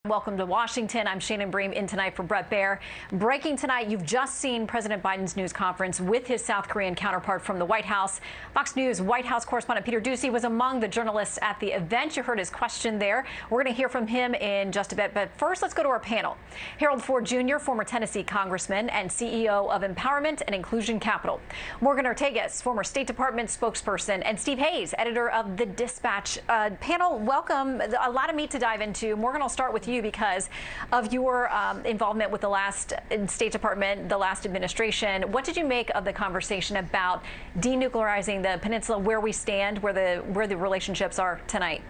Welcome to Washington. I'm Shannon Bream in tonight for Brett Baer. Breaking tonight, you've just seen President Biden's news conference with his South Korean counterpart from the White House. Fox News White House correspondent Peter Doocy was among the journalists at the event. You heard his question there. We're going to hear from him in just a bit. But first, let's go to our panel. Harold Ford Jr., former Tennessee congressman and CEO of Empowerment and Inclusion Capital. Morgan Ortagus, former State Department spokesperson, and Steve Hayes, editor of The Dispatch. Panel, welcome. A lot of meat to dive into. Morgan, I'll start with you because of your involvement with the last State Department, the last administration. What did you make of the conversation about denuclearizing the peninsula, where we stand, where the relationships are tonight?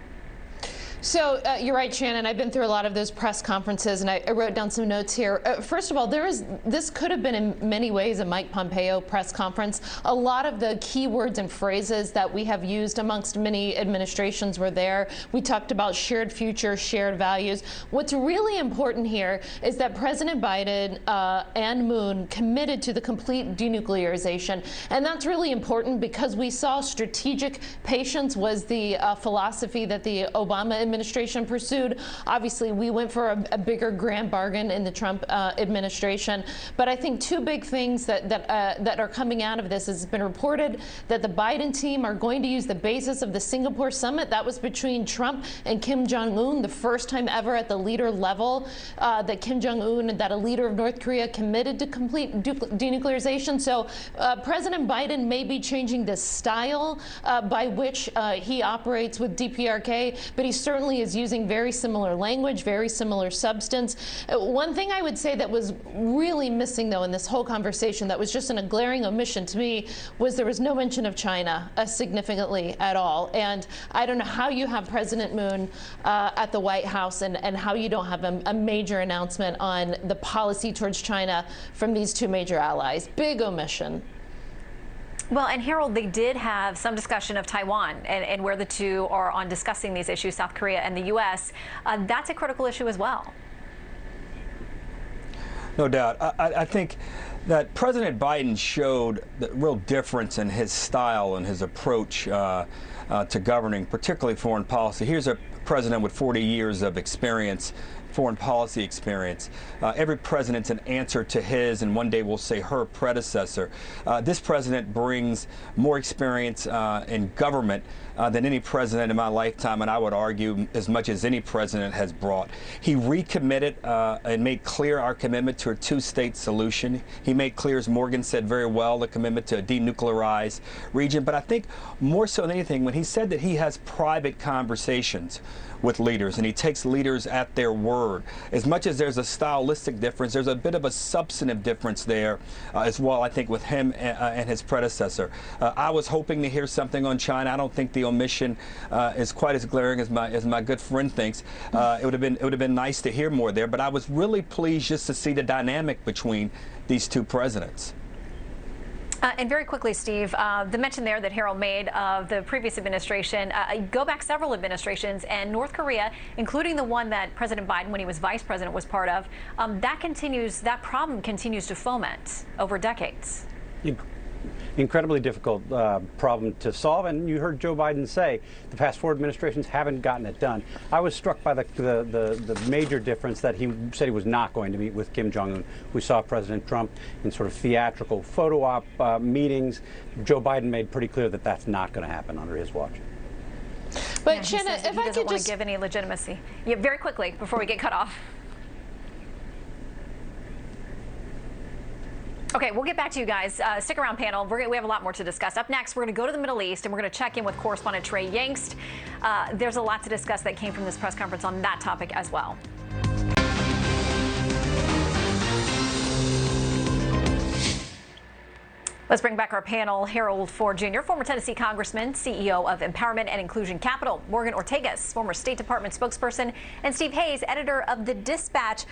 So you're right, Shannon. I've been through a lot of those press conferences, and I wrote down some notes here. First of all, this could have been in many ways a Mike Pompeo press conference. A lot of the key words and phrases that we have used amongst many administrations were there. We talked about shared future, shared values. What's really important here is that President Biden and Moon committed to the complete denuclearization, and that's really important because we saw strategic patience was the philosophy that the Obama administration pursued. Obviously, we went for a bigger grand bargain in the Trump administration. But I think two big things that are coming out of this is it's been reported that the Biden team are going to use the basis of the Singapore summit. That was between Trump and Kim Jong-un, the first time ever at the leader level that Kim Jong-un, that a leader of North Korea, committed to complete denuclearization. So President Biden may be changing the style by which he operates with DPRK, but he certainly is using very similar language, very similar substance. One thing I would say that was really missing, though, in this whole conversation, that was just a glaring omission to me, was there was no mention of China significantly at all. And I don't know how you have President Moon at the White House and how you don't have a major announcement on the policy towards China from these two major allies. Big omission. Well, and Harold, they did have some discussion of Taiwan and where the two are on discussing these issues, South Korea and the U.S. That's a critical issue as well. No doubt. I think that President Biden showed the real difference in his style and his approach to governing, particularly foreign policy. Here's a president with 40 years of experience, foreign policy experience. Every president's an answer to his, and one day we'll say her predecessor. This president brings more experience in government than any president in my lifetime, and I would argue as much as any president has brought. He recommitted and made clear our commitment to a two-state solution. He made clear, as Morgan said very well, the commitment to a denuclearized region. But I think more so than anything, when he said that he has private conversations with leaders and he takes leaders at their word, as much as there's a stylistic difference, there's a bit of a substantive difference there as well, I think, with him and his predecessor. I was hoping to hear something on China. I don't think the omission is quite as glaring as my good friend thinks. It would have been nice to hear more there, but I was really pleased just to see the dynamic between these two presidents. And very quickly, Steve, the mention there that Harold made of the previous administration, go back several administrations, and North Korea, including the one that President Biden, when he was vice president, was part of, that problem continues to foment over decades. Incredibly difficult problem to solve, and you heard Joe Biden say the past four administrations haven't gotten it done. I was struck by the major difference that he said he was not going to meet with Kim Jong-un. We saw President Trump in sort of theatrical photo op meetings. Joe Biden made pretty clear that that's not going to happen under his watch. But yeah, Shannon, if I could just give any legitimacy, very quickly before we get cut off. Okay, we'll get back to you guys. Stick around, panel. We have a lot more to discuss. Up next, we're going to go to the Middle East, and we're going to check in with correspondent Trey Yangst. There's a lot to discuss that came from this press conference on that topic as well. Let's bring back our panel. Harold Ford Jr., former Tennessee congressman, CEO of Empowerment and Inclusion Capital. Morgan Ortagus, former State Department spokesperson. And Steve Hayes, editor of The Dispatch.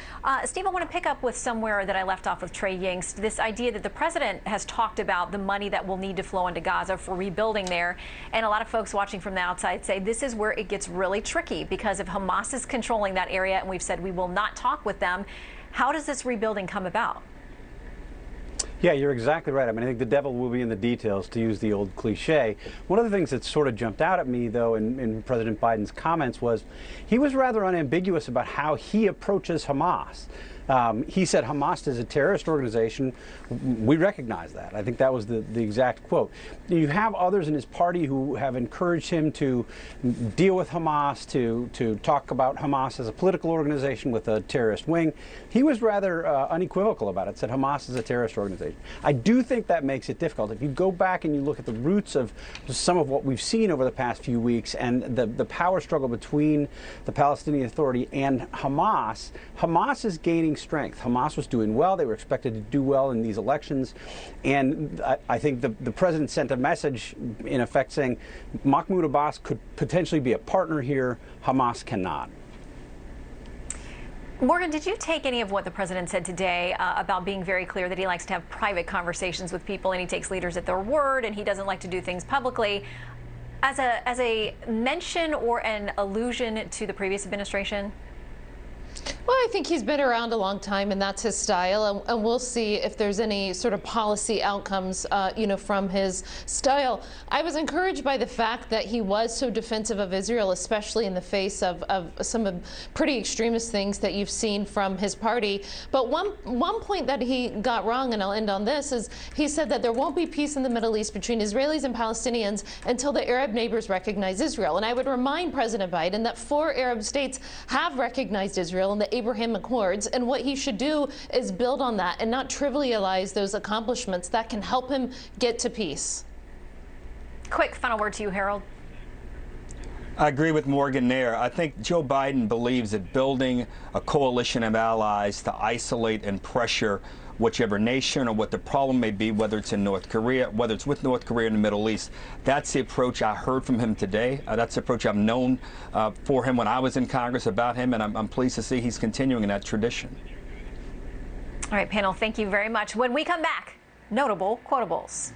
Steve, I want to pick up with somewhere that I left off with Trey Yangst, this idea that the president has talked about the money that will need to flow into Gaza for rebuilding there. And a lot of folks watching from the outside say this is where it gets really tricky, because if Hamas is controlling that area, and we've said we will not talk with them, how does this rebuilding come about? Yeah, you're exactly right. I mean, I think the devil will be in the details, to use the old cliche. One of the things that sort of jumped out at me, though, in President Biden's comments was he was rather unambiguous about how he approaches Hamas. He said Hamas is a terrorist organization. We recognize that. I think that was the exact quote. You have others in his party who have encouraged him to deal with Hamas, to talk about Hamas as a political organization with a terrorist wing. He was rather unequivocal about it, said Hamas is a terrorist organization. I do think that makes it difficult. If you go back and you look at the roots of some of what we've seen over the past few weeks and the power struggle between the Palestinian Authority and Hamas, Hamas is gaining strength. Hamas was doing well. They were expected to do well in these elections. And I think the president sent a message, in effect, saying Mahmoud Abbas could potentially be a partner here. Hamas cannot. Morgan, did you take any of what the president said today about being very clear that he likes to have private conversations with people and he takes leaders at their word and he doesn't like to do things publicly as a mention or an allusion to the previous administration? Well, I think he's been around a long time, and that's his style, and we'll see if there's any sort of policy outcomes, from his style. I was encouraged by the fact that he was so defensive of Israel, especially in the face of some of pretty extremist things that you've seen from his party. But one point that he got wrong, and I'll end on this, is he said that there won't be peace in the Middle East between Israelis and Palestinians until the Arab neighbors recognize Israel. And I would remind President Biden that 4 Arab states have recognized Israel in the Abraham Accords, and what he should do is build on that and not trivialize those accomplishments that can help him get to peace. Quick final word to you, Harold. I agree with Morgan there. I think Joe Biden believes that building a coalition of allies to isolate and pressure whichever nation or what the problem may be, whether it's in North Korea, whether it's with North Korea in the Middle East, that's the approach I heard from him today. That's the approach I've known for him when I was in Congress about him, and I'm pleased to see he's continuing in that tradition. All right, panel, thank you very much. When we come back, notable quotables.